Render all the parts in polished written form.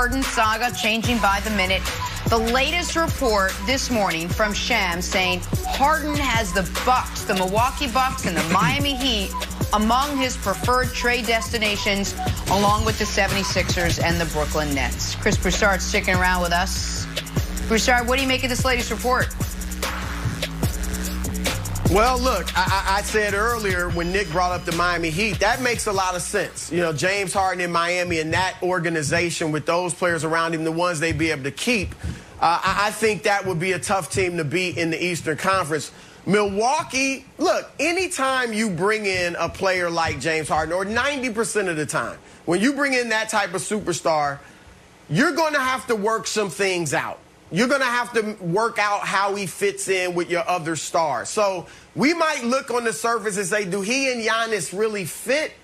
Harden saga changing by the minute. The latest report this morning from Shams saying Harden has the Bucks, the Milwaukee Bucks and the Miami Heat among his preferred trade destinations, along with the 76ers and the Brooklyn Nets. Chris Broussard sticking around with us. Broussard, what do you make of this latest report? Well, look, I said earlier when Nick brought up the Miami Heat, that makes a lot of sense. You know, James Harden in Miami and that organization with those players around him, the ones they'd be able to keep, I think that would be a tough team to beat in the Eastern Conference. Milwaukee, look, anytime you bring in a player like James Harden, or 90% of the time, when you bring in that type of superstar, you're going to have to work some things out. You're going to have to work out how he fits in with your other stars. So we might look on the surface and say, do he and Giannis really fit?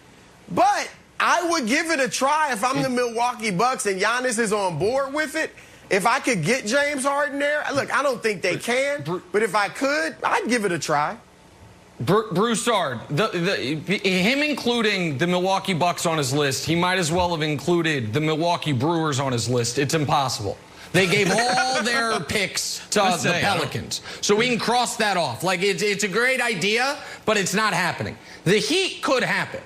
But I would give it a try if I'm the Milwaukee Bucks and Giannis is on board with it. If I could get James Harden there, look, I don't think they can, but if I could, I'd give it a try. Broussard, him including the Milwaukee Bucks on his list, he might as well have included the Milwaukee Brewers on his list. It's impossible. They gave all their picks to the Pelicans. So we can cross that off. Like, it's a great idea, but it's not happening. The Heat could happen.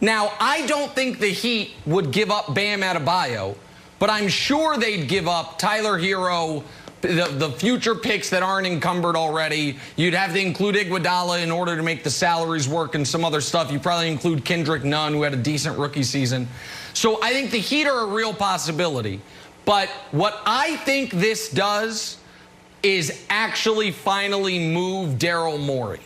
Now, I don't think the Heat would give up Bam Adebayo, but I'm sure they'd give up Tyler Hero, the future picks that aren't encumbered already. You'd have to include Iguodala in order to make the salaries work and some other stuff. You probably include Kendrick Nunn, who had a decent rookie season. So I think the Heat are a real possibility. But what I think this does is actually finally move Daryl Morey.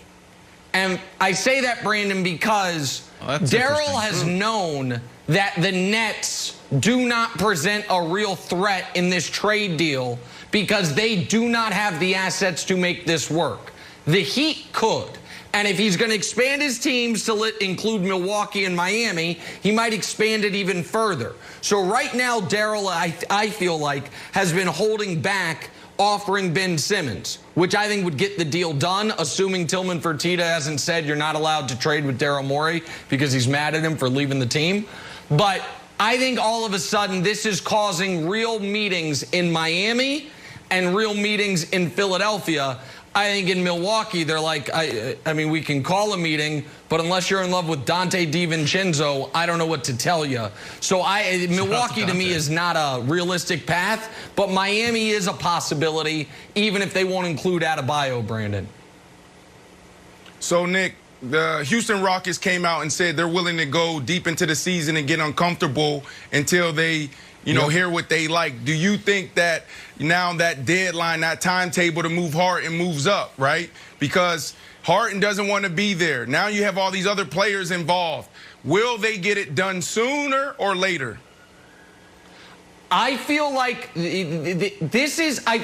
And I say that, Brandon, because Daryl has known that the Nets do not present a real threat in this trade deal because they do not have the assets to make this work. The Heat could. And if he's going to expand his teams to include Milwaukee and Miami, he might expand it even further. So right now, Daryl, I feel like, has been holding back offering Ben Simmons, which I think would get the deal done, assuming Tillman Fertitta hasn't said you're not allowed to trade with Daryl Morey because he's mad at him for leaving the team. But I think all of a sudden this is causing real meetings in Miami and real meetings in Philadelphia. I think in Milwaukee, they're like, I mean, we can call a meeting, but unless you're in love with Dante DiVincenzo, I don't know what to tell you. So Milwaukee to me is not a realistic path, but Miami is a possibility, even if they won't include Adebayo, Brandon. So, Nick, the Houston Rockets came out and said they're willing to go deep into the season and get uncomfortable until they hear what they like. Do you think that now that deadline, that timetable to move Harden moves up, right? Because Harden doesn't want to be there. Now you have all these other players involved. Will they get it done sooner or later? I feel like I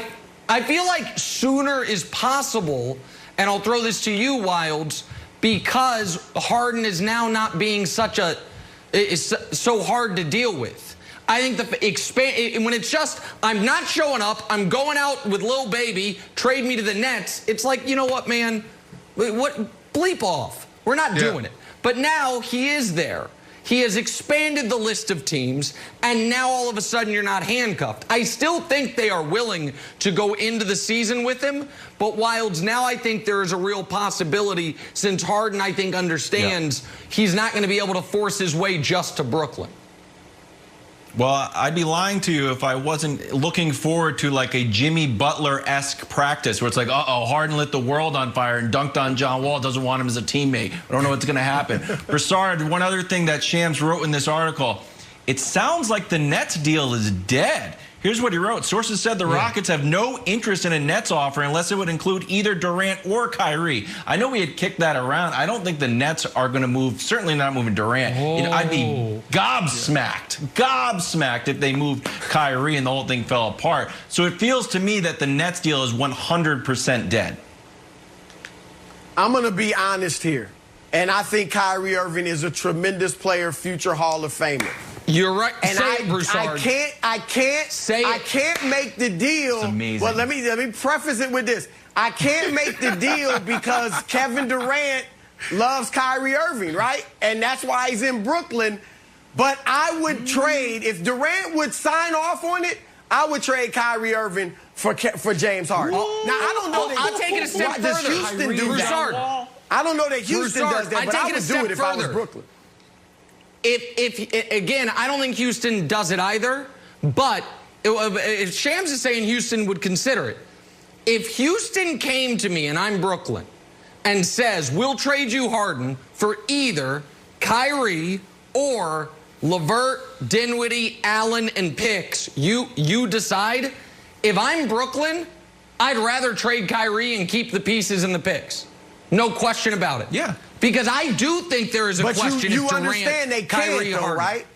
feel like sooner is possible, and I'll throw this to you, Wilds, because Harden is now not being so hard to deal with. I think when it's just, I'm not showing up, I'm going out with Lil Baby, trade me to the Nets, it's like, you know what, man, bleep off. We're not doing it. But now he is there. He has expanded the list of teams, and now all of a sudden you're not handcuffed. I still think they are willing to go into the season with him, but Wilds, now I think there is a real possibility, since Harden, I think, understands he's not going to be able to force his way just to Brooklyn. Well, I'd be lying to you if I wasn't looking forward to like a Jimmy Butler-esque practice where it's like, uh-oh, Harden lit the world on fire and dunked on John Wall, doesn't want him as a teammate. I don't know what's going to happen. Broussard, one other thing that Shams wrote in this article, it sounds like the Nets deal is dead. Here's what he wrote. Sources said the Rockets have no interest in a Nets offer unless it would include either Durant or Kyrie. I know we had kicked that around. I don't think the Nets are going to move, certainly not moving Durant. I'd be gobsmacked if they moved Kyrie and the whole thing fell apart. So it feels to me that the Nets deal is 100% dead. I'm going to be honest here. And I think Kyrie Irving is a tremendous player, future Hall of Famer. You're right. And Say it, Broussard. I can't make the deal. It's amazing. Well, let me preface it with this. I can't make the deal because Kevin Durant loves Kyrie Irving, right? And that's why he's in Brooklyn. But I would trade, if Durant would sign off on it, I would trade Kyrie Irving for James Harden. Now, I don't know that. I'll take it a step does further. Houston do that? I don't know that Houston does that, but I would do it if I was Brooklyn. Again, I don't think Houston does it either, but if Shams is saying Houston would consider it, if Houston came to me and I'm Brooklyn and says, we'll trade you Harden for either Kyrie or LeVert, Dinwiddie, Allen, and picks, you decide. If I'm Brooklyn, I'd rather trade Kyrie and keep the pieces and the picks. No question about it. Yeah. Because I do think there is a question you if Durant, understand they Kyrie, can't, though, right?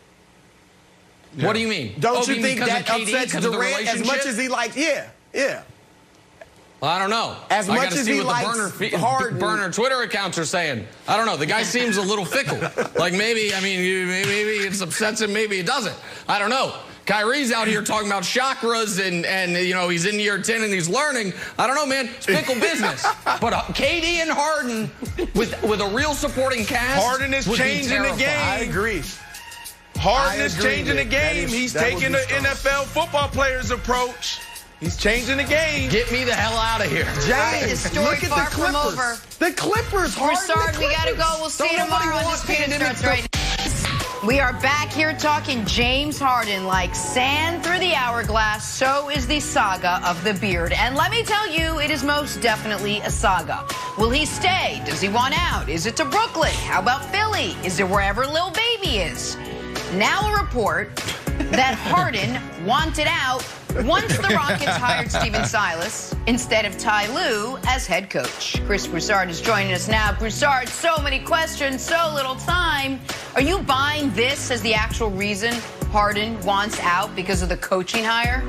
Yeah. What do you mean? Don't you think that upsets Durant as much as he likes? Yeah. Well, I don't know. As I much as he likes Harden, burner Twitter accounts are saying. I don't know. The guy seems a little fickle. Like maybe it upsets him, maybe it doesn't. I don't know. Kyrie's out here talking about chakras and you know, he's in year 10 and he's learning. I don't know, man. It's fickle business. But KD and Harden with a real supporting cast. Harden is changing the game. I agree. Harden is changing the game. He's taking the NFL football players' approach. He's changing the game. Get me the hell out of here. James, story look at far the from Clippers. over. The Clippers, Harden. We gotta go. We'll see you tomorrow on this Starts right now. We are back here talking James Harden. Like sand through the hourglass, so is the saga of the beard. And let me tell you, it is most definitely a saga. Will he stay? Does he want out? Is it to Brooklyn? How about Philly? Is it wherever Lil Baby is? Now a report that Harden wanted out once the Rockets hired Stephen Silas instead of Ty Lue as head coach. Chris Broussard is joining us now. Broussard, so many questions, so little time. Are you buying this as the actual reason Harden wants out because of the coaching hire?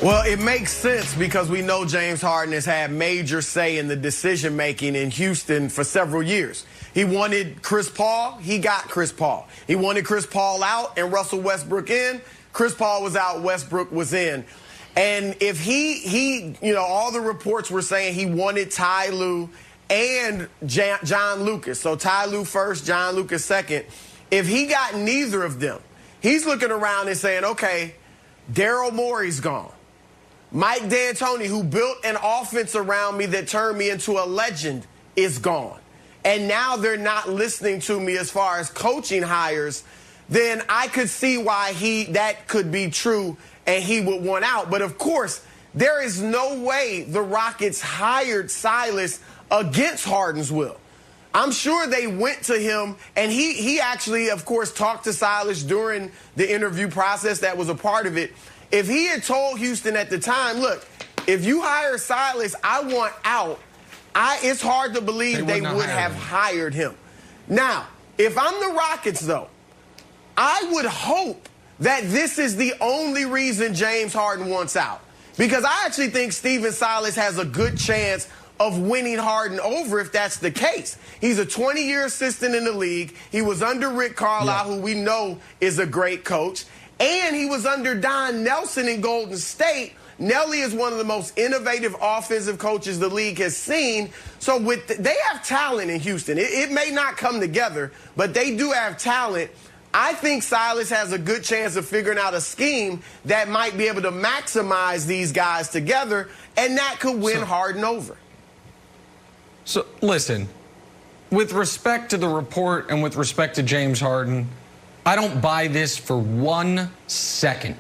Well, it makes sense because we know James Harden has had major say in the decision-making in Houston for several years. He wanted Chris Paul, he got Chris Paul. He wanted Chris Paul out and Russell Westbrook in. Chris Paul was out, Westbrook was in. And if he you know, all the reports were saying he wanted Ty Lue and John Lucas. So Ty Lue first, John Lucas second. If he got neither of them, he's looking around and saying, okay, Daryl Morey's gone. Mike D'Antoni, who built an offense around me that turned me into a legend, is gone. And now they're not listening to me as far as coaching hires. Then I could see why that could be true and he would want out. But of course, there is no way the Rockets hired Silas against Harden's will. I'm sure they went to him, and he actually, of course, talked to Silas during the interview process. That was a part of it. If he had told Houston at the time, look, if you hire Silas, I want out, it's hard to believe they would have hired him. Now, if I'm the Rockets, though, I would hope that this is the only reason James Harden wants out. Because I actually think Stephen Silas has a good chance of winning Harden over if that's the case. He's a 20-year assistant in the league. He was under Rick Carlisle, who we know is a great coach. And he was under Don Nelson in Golden State. Nelly is one of the most innovative offensive coaches the league has seen. So they have talent in Houston. It may not come together, but they do have talent. I think Silas has a good chance of figuring out a scheme that might be able to maximize these guys together, and that could win Harden over. So, listen, with respect to the report and with respect to James Harden, I don't buy this for 1 second.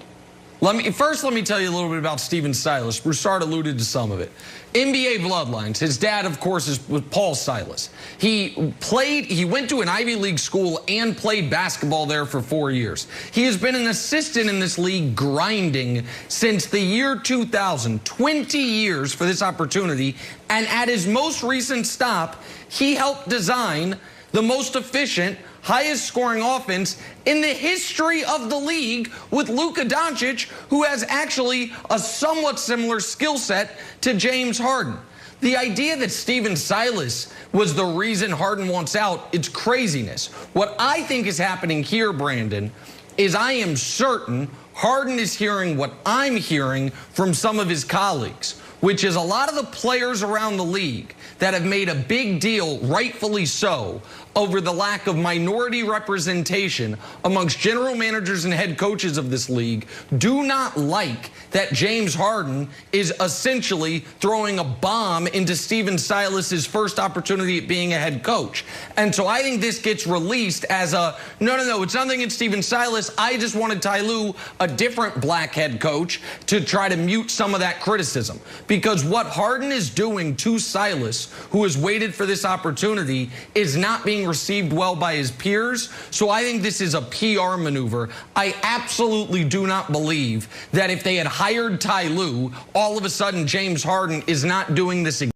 First, let me tell you a little bit about Stephen Silas. Broussard alluded to some of it. NBA bloodlines. His dad, of course, is Paul Silas. He went to an Ivy League school and played basketball there for 4 years. He has been an assistant in this league grinding since the year 2000, 20 years for this opportunity. And at his most recent stop, he helped design the most efficient, highest scoring offense in the history of the league with Luka Doncic, who has actually a somewhat similar skill set to James Harden. The idea that Stephen Silas was the reason Harden wants out, it's craziness. What I think is happening here, Brandon, is I am certain Harden is hearing what I'm hearing from some of his colleagues, which is a lot of the players around the league that have made a big deal, rightfully so, over the lack of minority representation amongst general managers and head coaches of this league do not like that James Harden is essentially throwing a bomb into Stephen Silas's first opportunity at being a head coach. And so I think this gets released as a, no, it's nothing against Stephen Silas. I just wanted Ty Lue, a different black head coach, to try to mute some of that criticism. Because what Harden is doing to Silas, who has waited for this opportunity, is not being received well by his peers. So I think this is a PR maneuver. I absolutely do not believe that if they had hired Ty Lue, all of a sudden James Harden is not doing this again.